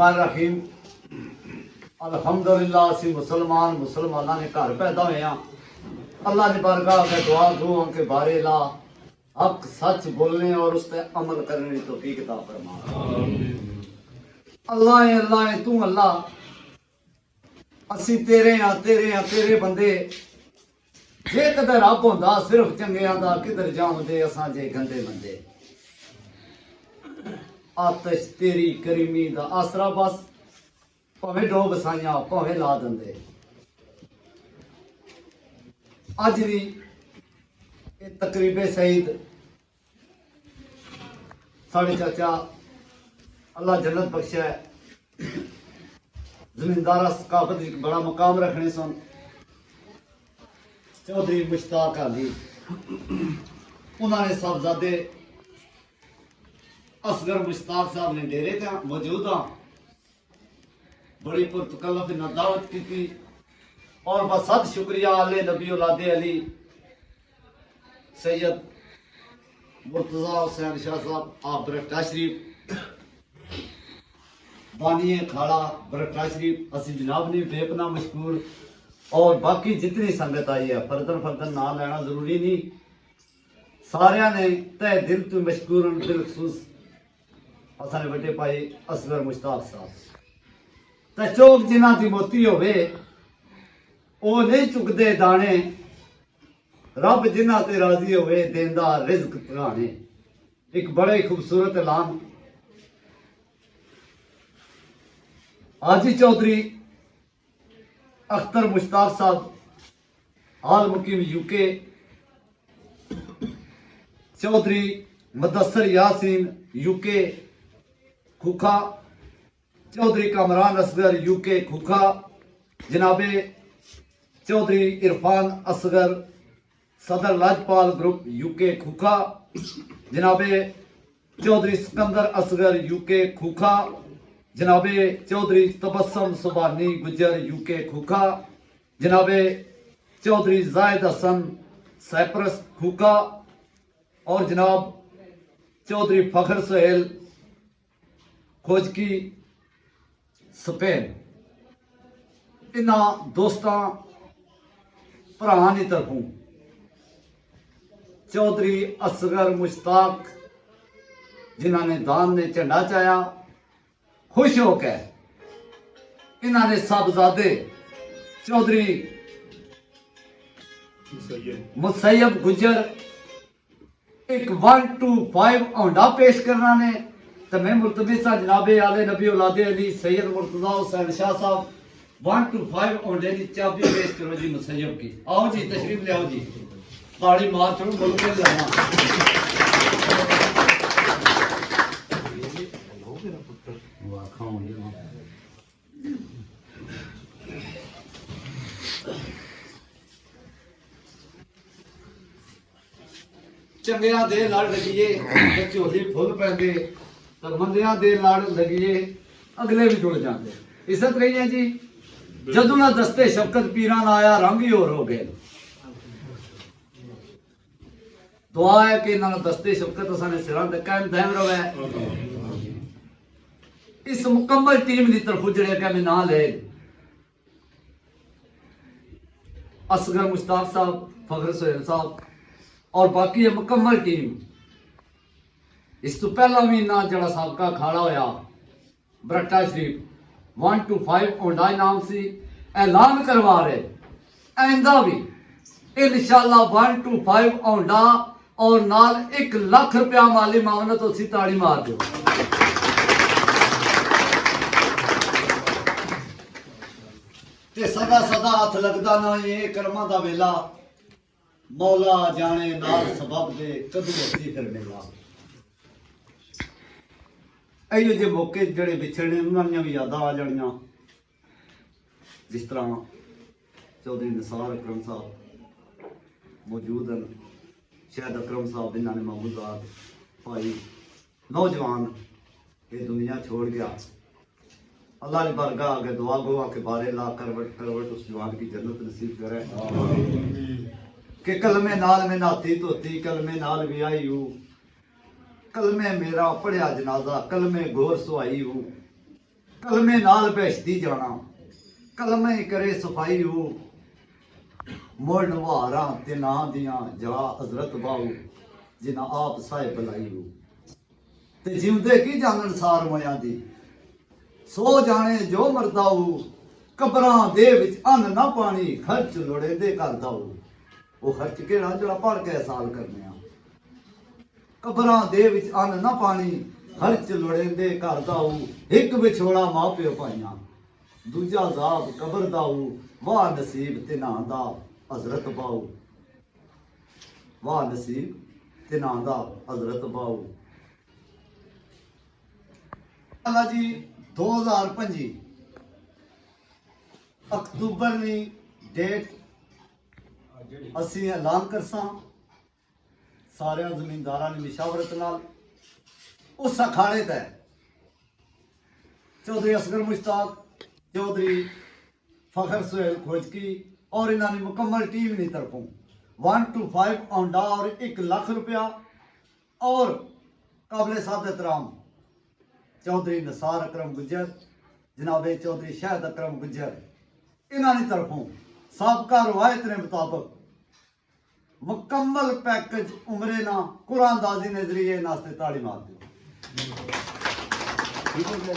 रहमान रहीम। अल्हम्दुलिल्लाह असी मुसलमाना ने घर पैदा होए हैं। अल्लाह ने बारगाह के दुआ दुआ के बारे ला हक सच बोलने और उस पर अमल करने की तौफीक अता फरमा। अल्लाह तू अल्लाह, असी तेरे हाँ तेरे बंदे। जे कदे रब होंदा सिर्फ चंगियां दा किधर जाऊंदे असां जे गंदे बंदे। आतश तेरी करीमी दा आसरा बस, भावें डोब साइयां भावें ला दंदे। अज दी तकरीबे सईद साढ़े चाचा अल्लाह जन्नत बख्शे जमींदारा सकाफत एक बड़ा मकाम रखने सन। चौधरी मुश्ताक अली उन्होंने साहबजादे असगर मुश्ताक साहब ने डेरे ते मौजूद हाँ। बड़ी पुरतकल्लफ इन्हें दावत की और बस सद शुक्रिया आले नबी औलादे अली सैयद मुर्तजा हुसैन शाह साहब आप बरकता शरीफ बानिए खाड़ा बरकता शरीफ असी जनाब ने बेपना मशकूर और बाकी जितनी संगत आई है फर्दन नाम लेना जरूरी नहीं। सारिया ने तय दिल तो मशकूर बिलखसूस असाने बड़े भाई असगर मुश्ताक साहब ते चौक जिन्हां दी मोती होवे ओ नहीं चुकदे दाने। रब जिन्हां ते राजी होवे देंदा रिज़्क तराने। एक बड़ा ही खूबसूरत ऐलान हाजी चौधरी अख्तर मुश्ताक साहब हाल मुकीम UK, Chaudhry Mudassar Yasin UK Khukha, Chaudhry Kamran Asghar UK Khukha, जनाबे चौधरी इरफान असगर सदर लाजपाल ग्रुप यूके खुखा, जनाबे चौधरी सिकंदर असगर यूके खुखा, जनाबे चौधरी तबस्सम सुबानी गुजर यूके खुखा, जनाबे चौधरी जायद हसन साइप्रस खुखा और जनाब चौधरी फखर सुहेल खोजकी स्पेन। इन्हां दोस्तां भरावां दी तरफों चौधरी असगर मुश्ताक जिन्हां ने दान ने झंडा चाया खुश होकर इन्हां ने साहबजादे चौधरी मुसैयब गुजर एक 1 to 5 औंडा पेश करना ने तो मैं मुर्तबिसा जनाबे आले नबी औलादे अली सैयद मुर्तजा हुसैन शाह साहब 1 to 5 औंडे की चाबी पेश करो जी मुसैयब की। आओ जी तशरीफ ले आओ जी, ताड़ी मार छोड़ो मुल्क में जाना। चंगिया दे लड़ लगिए तो झोली फुल पैंदे तो मंदिया दे लड़ लगिए अगले भी जुड़ जाते। इज्जत रही है जी। जदों ना दस्ते शफकत पीरा ना आया रंग ही होर हो गए। दुआ है कि इन्होंने दस्ते शफकत असाने सिरां ते कायम दायम रवे। इस मुकम्मल टीम की तरफ जड़े मैं ना ले असगर मुश्ताक साहब फखर सुहेल साहब और बाकी मुकम्मल टीम। इस तो पहला भी इन्ना जड़ा सबका खाड़ा होया बरकता शरीफ 1 to 5 औंडा इनाम सी ऐलान करवा रहे आइंदा भी इंशाअल्लाह 1 to 5 औंडा और नाल 1 लाख रुपया माली मामनत उसी ताड़ी मार दो। ते सदा सदा हथ लगदा ना ये कर्मा दा वेला मौला जाने नाल सबब दे कदू हसी फिर मिला। इहो जे मौके जड़े विछड़ने उन्होंने भी यादां आ जानियां। जिस तरह चौधरी निसार अकरम साहब मौजूद हैं, शायद अकरम साहब इन्होंने महमूदात भाई नौजवान ये दुनिया छोड़ गया। अल्लाह ने बरगाह आगे दुआ गो के बारे ला करवट उस जवान की जन्नत नसीब करे। कि कलमे नाल में नाती धोती कलमे नाल भी आई हूँ, कलमे मेरा पढ़िया जनाजा कलमे गोर सुहाई हूँ, कलमे नाल बेचती जाना, कलमे करे सफाई हो, मुड़ नवारा ते ना दियां जा हजरत बाऊ, जिन्ना आप साहिब बुलाई हो। ते जिउंदे की जानन सार मोयां दी, सो जाने जो मरदा हो, कबरां दे विच अन्न ना पानी, खर्च लोड़े दे करदा हो। वो खर्च केड़ा जेड़ा पढ़ के साल करने आ। कबरां दे विच अन्न ना पानी, खर्च लोड़े दे करदा हो। एक विछोड़ा मां प्यो पाइयां, दूजा अजाब कबर दा हो। वाह नसीब ते नां दा हजरत बाऊ, वाह नसीब ते नां दा हजरत बाऊ। अल्लाह जी 2025 अक्तूबर नी डेट असी ऐलान करसां सारे जमींदारां दी मशावरत नाल। उस अखाड़े ते चौधरी असगर मुश्ताक, चौधरी फखर सुहेल खोजकी और इन्होंने मुकम्मल टीम की तरफों 1 to 5 औंडा और 1 लाख रुपया और काबिल साद एहतराम चौधरी निसार अकरम गुज्जर, जनाब चौधरी शाहिद अकरम गुज्जर, इन्होंने तरफों साबका रवायत ने मुताबिक मुकम्मल पैकेज उमरे ना कुरान दाजी ने जरिए नास्ते ताड़ी मार दी। ठीक हो गया।